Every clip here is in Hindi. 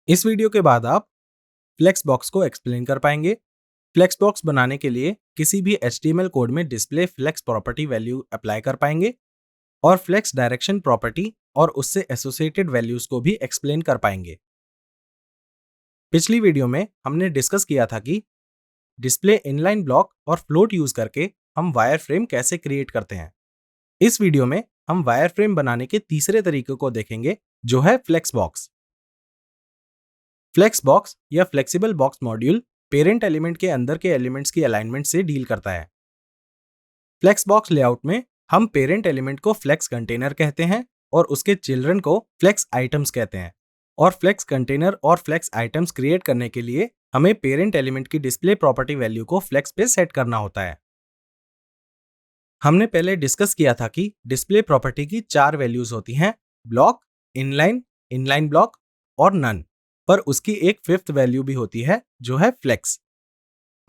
इस वीडियो के बाद आप फ्लेक्स बॉक्स को एक्सप्लेन कर पाएंगे। फ्लेक्स बॉक्स बनाने के लिए किसी भी HTML कोड में display flex property value apply कर पाएंगे और फ्लेक्स डायरेक्शन प्रॉपर्टी और उससे एसोसिएटेड वैल्यूज को भी एक्सप्लेन कर पाएंगे। पिछली वीडियो में हमने डिस्कस किया था कि डिस्प्ले इनलाइन ब्लॉक और फ्लोट यूज करके हम वायर फ्रेम कैसे क्रिएट करते हैं। इस वीडियो में हम वायर फ्रेम बनाने के तीसरे तरीके को देखेंगे, जो है फ्लेक्स बॉक्स। फ्लेक्स बॉक्स या flexible box module parent element के अंदर के एलिमेंट्स की अलाइनमेंट से डील करता है। फ्लेक्स बॉक्स लेआउट में हम पेरेंट एलिमेंट को फ्लेक्स कंटेनर कहते हैं और उसके चिल्ड्रन को फ्लेक्स आइटम्स कहते हैं। और फ्लेक्स कंटेनर और फ्लेक्स आइटम्स क्रिएट करने के लिए हमें पेरेंट एलिमेंट की डिस्प्ले प्रॉपर्टी वैल्यू को फ्लेक्स पे सेट करना होता है। हमने पहले डिस्कस किया था कि डिस्प्ले प्रॉपर्टी की 4 वैल्यूज होती हैं, ब्लॉक, इनलाइन, इनलाइन ब्लॉक और नन। पर उसकी एक 5th वैल्यू भी होती है, जो है फ्लेक्स।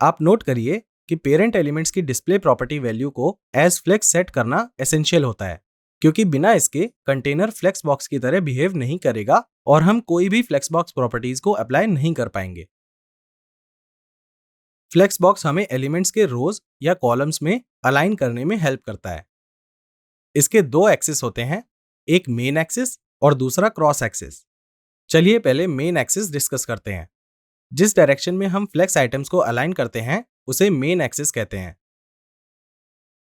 आप नोट करिए कि पेरेंट एलिमेंट्स की डिस्प्ले प्रॉपर्टी वैल्यू को एज फ्लेक्स सेट करना एसेंशियल होता है, क्योंकि बिना इसके कंटेनर फ्लेक्स बॉक्स की तरह बिहेव नहीं करेगा और हम कोई भी फ्लेक्स बॉक्स प्रॉपर्टीज को अप्लाई नहीं कर पाएंगे। फ्लेक्स बॉक्स हमें एलिमेंट्स के रोज या कॉलम्स में अलाइन करने में हेल्प करता है। इसके 2 एक्सिस होते हैं, एक मेन एक्सिस और दूसरा क्रॉस एक्सिस। चलिए पहले मेन एक्सिस डिस्कस करते हैं। जिस डायरेक्शन में हम फ्लेक्स आइटम्स को अलाइन करते हैं उसे मेन एक्सिस कहते हैं।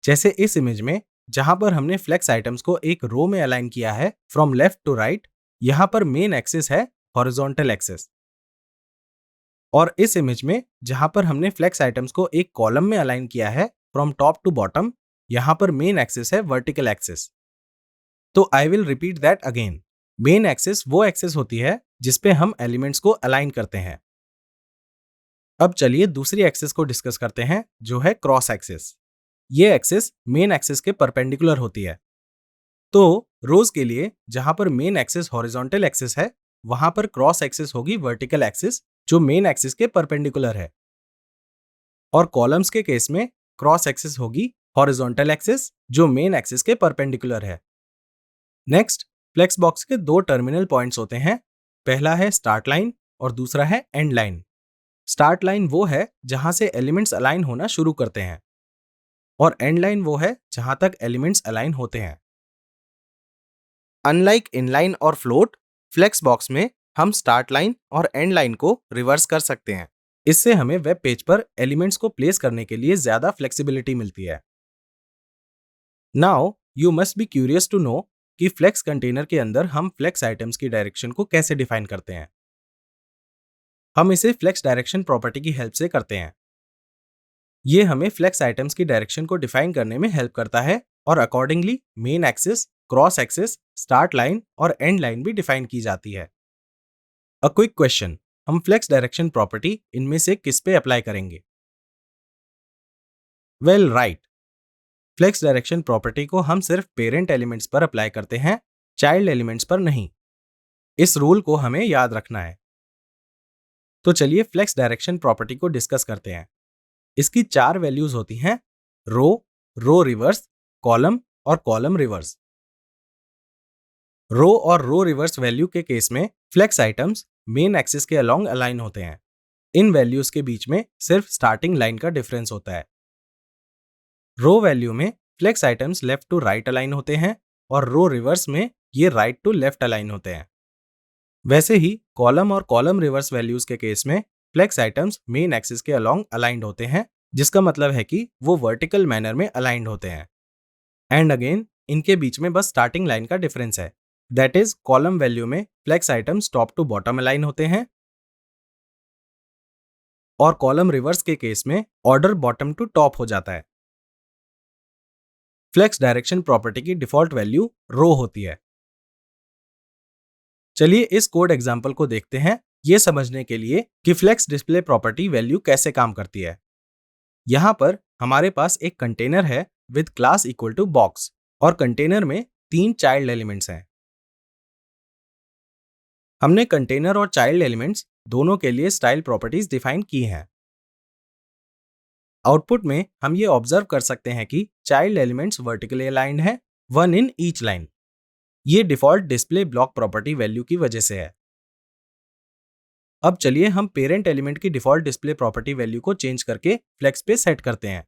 जैसे इस इमेज में, जहां पर हमने फ्लेक्स आइटम्स को एक रो में अलाइन किया है फ्रॉम लेफ्ट टू राइट, यहां पर मेन एक्सिस है हॉरिजॉन्टल एक्सिस। और इस इमेज में, जहां पर हमने फ्लेक्स आइटम्स को एक कॉलम में अलाइन किया है फ्रॉम टॉप टू बॉटम, यहां पर मेन एक्सिस है वर्टिकल एक्सिस। तो I will repeat that again. Main axis वो एक्सिस होती है जिसपे हम एलिमेंट्स को अलाइन करते हैं। अब चलिए दूसरी एक्सिस को डिस्कस करते हैं, जो है क्रॉस एक्सिस। ये एक्सिस मेन एक्सिस के परपेंडिकुलर होती है। तो रोज के लिए जहां पर मेन एक्सिस हॉरिजॉन्टल एक्सिस है, वहां पर क्रॉस एक्सिस होगी वर्टिकल एक्सिस, जो मेन एक्सिस के परपेंडिकुलर है। और कॉलम्स के केस में क्रॉस एक्सिस होगी हॉरिजॉन्टल एक्सिस, जो मेन एक्सिस के परपेंडिकुलर है। नेक्स्ट, फ्लेक्स बॉक्स के 2 टर्मिनल पॉइंट्स होते हैं। पहला है स्टार्ट लाइन और दूसरा है एंड लाइन। स्टार्ट लाइन वो है जहां से एलिमेंट्स अलाइन होना शुरू करते हैं और एंड लाइन वो है जहां तक एलिमेंट्स अलाइन होते हैं। अनलाइक इनलाइन और फ्लोट, फ्लेक्स बॉक्स में हम स्टार्ट लाइन और एंड लाइन को रिवर्स कर सकते हैं। इससे हमें वेब पेज पर एलिमेंट्स को प्लेस करने के लिए ज्यादा फ्लेक्सिबिलिटी मिलती है। Now you must be curious to know कि फ्लेक्स कंटेनर के अंदर हम फ्लेक्स आइटम्स की डायरेक्शन को कैसे डिफाइन करते हैं। हम इसे फ्लेक्स डायरेक्शन प्रॉपर्टी की हेल्प से करते हैं। ये हमें फ्लेक्स आइटम्स की डायरेक्शन को डिफाइन करने में हेल्प करता है और accordingly main axis, cross axis, start line और एंड लाइन भी डिफाइन की जाती है। अ क्विक क्वेश्चन, हम फ्लेक्स डायरेक्शन प्रॉपर्टी इनमें से किस पे अप्लाई करेंगे? Well right, flex direction property को हम सिर्फ पेरेंट एलिमेंट्स पर अप्लाई करते हैं, चाइल्ड एलिमेंट्स पर नहीं। इस रूल को हमें याद रखना है। तो चलिए फ्लेक्स डायरेक्शन प्रॉपर्टी को डिस्कस करते हैं। इसकी 4 वैल्यूज होती हैं, रो, रो रिवर्स, कॉलम और कॉलम रिवर्स। रो और रो रिवर्स वैल्यू के केस में फ्लेक्स आइटम्स मेन एक्सिस के अलोंग अलाइन होते हैं। इन वैल्यूज के बीच में सिर्फ स्टार्टिंग लाइन का डिफरेंस होता है। रो वैल्यू में flex items left to right align होते हैं और रो रिवर्स में ये राइट टू लेफ्ट अलाइन होते हैं। वैसे ही कॉलम और कॉलम रिवर्स वैल्यूज के केस में फ्लेक्स आइटम्स मेन एक्सिस के अलोंग अलाइंड होते हैं, जिसका मतलब है कि वो वर्टिकल मैनर में अलाइंड होते हैं। एंड अगेन इनके बीच में बस स्टार्टिंग लाइन का डिफरेंस है। दैट इज, कॉलम वैल्यू में flex items top to bottom align होते हैं और कॉलम रिवर्स के केस में ऑर्डर बॉटम टू टॉप हो जाता है। फ्लेक्स डायरेक्शन प्रॉपर्टी की डिफॉल्ट वैल्यू रो होती है। चलिए इस कोड एग्जाम्पल को देखते हैं, ये समझने के लिए कि फ्लेक्स डिस्प्ले प्रॉपर्टी वैल्यू कैसे काम करती है। यहां पर हमारे पास एक कंटेनर है with class equal to box और कंटेनर में 3 चाइल्ड एलिमेंट्स हैं। हमने कंटेनर और चाइल्ड एलिमेंट्स दोनों के लिए स्टाइल प्रॉपर्टीज डिफाइन की हैं। आउटपुट में हम ये ऑब्जर्व कर सकते हैं कि चाइल्ड एलिमेंट्स वर्टिकली अलाइंड हैं, 1 इन ईच लाइन। ये default display block property value की वजह से है। अब चलिए हम पेरेंट एलिमेंट की डिफॉल्ट डिस्प्ले प्रॉपर्टी वैल्यू को चेंज करके फ्लेक्स पे सेट करते हैं।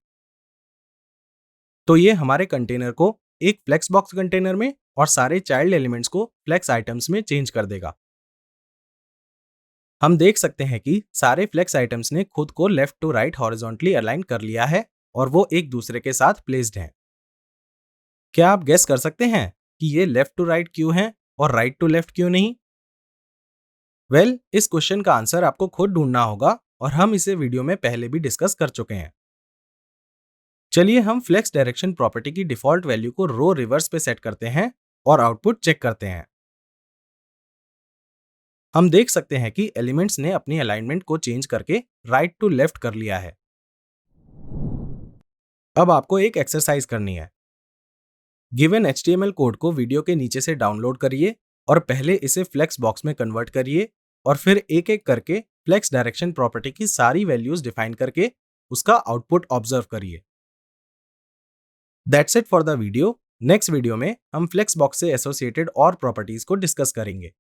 तो ये हमारे कंटेनर को एक फ्लेक्स बॉक्स कंटेनर में और सारे चाइल्ड एलिमेंट्स को फ्लेक्स आइटम्स में चेंज कर देगा। हम देख सकते हैं कि सारे फ्लेक्स आइटम्स ने खुद को left to right horizontally align कर लिया है और वो एक दूसरे के साथ प्लेस्ड हैं। क्या आप गेस कर सकते हैं कि ये लेफ्ट टू राइट क्यों है और राइट टू लेफ्ट क्यों नहीं? इस क्वेश्चन का आंसर आपको खुद ढूंढना होगा और हम इसे वीडियो में पहले भी डिस्कस कर चुके हैं। चलिए हम फ्लेक्स डायरेक्शन प्रॉपर्टी की डिफॉल्ट वैल्यू को रो रिवर्स पे सेट करते हैं और आउटपुट चेक करते हैं। हम देख सकते हैं कि एलिमेंट्स ने अपनी अलाइनमेंट को चेंज करके राइट टू लेफ्ट कर लिया है। अब आपको एक एक्सरसाइज करनी है। गिवन HTML कोड को वीडियो के नीचे से डाउनलोड करिए और पहले इसे फ्लेक्स बॉक्स में कन्वर्ट करिए और फिर एक एक करके फ्लेक्स डायरेक्शन प्रॉपर्टी की सारी वैल्यूज डिफाइन करके उसका आउटपुट ऑब्जर्व करिए। That's it for the video. Next video में हम फ्लेक्स बॉक्स से एसोसिएटेड और प्रॉपर्टीज को डिस्कस करेंगे।